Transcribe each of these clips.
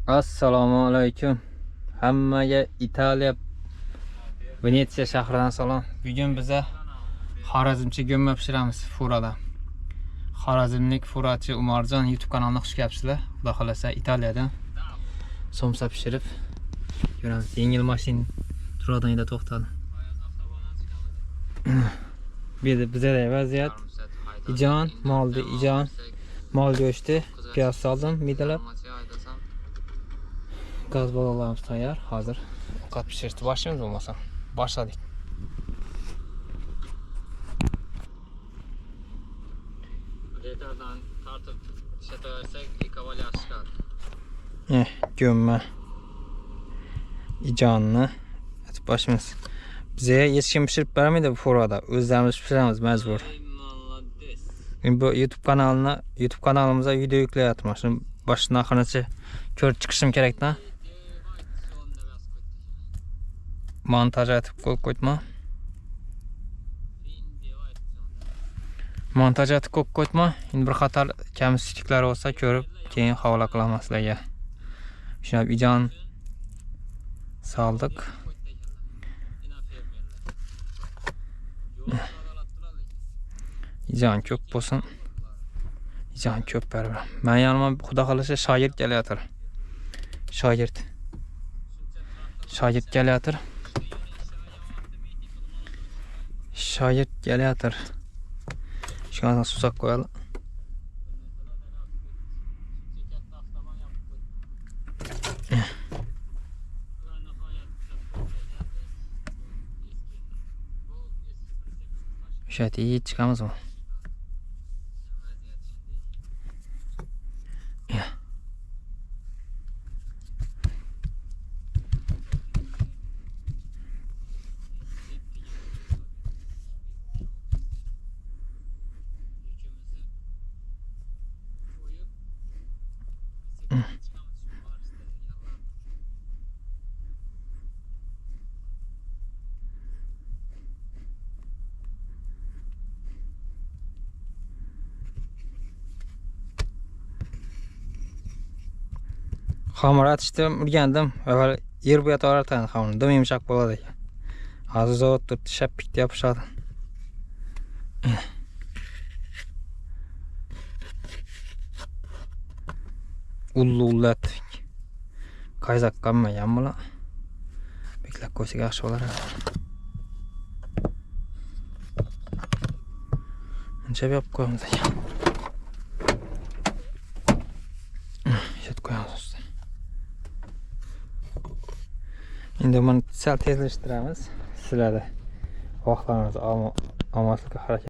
Assalomu alaykum. Hammaga Italiya Venetsiya shahridan salom. Bugun biza Xorazmcha go'mma pishiramiz furada. Xorazmlik furachi Umarjon YouTube kanalini xush kelibsizlar. Xudo xolasa Italiyadan somsa pishirib ko'ramiz. Yengil mashina turadanida to'xtadi. Bizda vaziyat ijon, mol go'shti, piyoz soldim, midalab. Gaz balolarimiz tayyor. Hozir ovqat pishirishni boshlaymiz bo'lmasa. Boshladik. Retardan tartib ishlatsak, kavalya chiqadi. Go'mma ijonni atib boshlaymiz. Bizga hech kim pishirib bermaydi bu furada. O'zlarimiz pishiramiz majbur. Bu YouTube kanalimizga video yuklayapman. Shuni boshdan oxirigacha ko'rib chiqishim kerakda. Montaj etib qo'yma. Montaj etib qo'yma. Endi bir qator kamchiliklar bo'lsa ko'rib, keyin havola qilamiz sizlarga. Shuna ijon soldik. Ijon ko'p bo'lsin. Ijon ko'p berib. Men yanıma xudo xolasa shoir kelayotir. Shoir kelayotir. Shoir kelayotir. Shundan susak qo'yalım. Şöyle iyi çıkamaz mı? Xamir atishdim, o'rgandim. Avval yer bu yoqda o'ratan xamir, dim yumshoq bo'ladi ekan. Hozir zavod turibdi, shappikda yopishadi. Ullatdik. Qayzaq qolmagan bular. Beklab qo'ysak yaxshi bo'lar. Uncha yopib qo'yamiz ekan. Shet qo'yamiz. Endi buni sal tezlashtiramiz. Sizlarda vaqtlarimizni olmaslikka harakat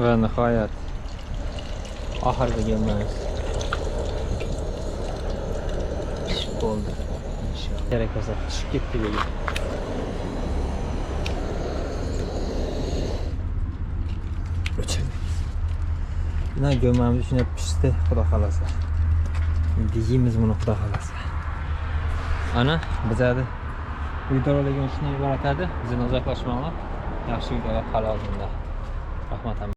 Va nihoyat oxirgi gömmamiz pishib bo'ldi. Inshaalloh. Kerak bo'lsa tushib ketdi bugun. Buna gömmamiz shuna pishdi, xudo xolasa. Endi yeymiz buni, xudo xolasa. Ana bizadi videolarga shunday iborat edi. Bizdan uzoqlashmanglar. Yaxshi videolar hali oldinda. Rahmat.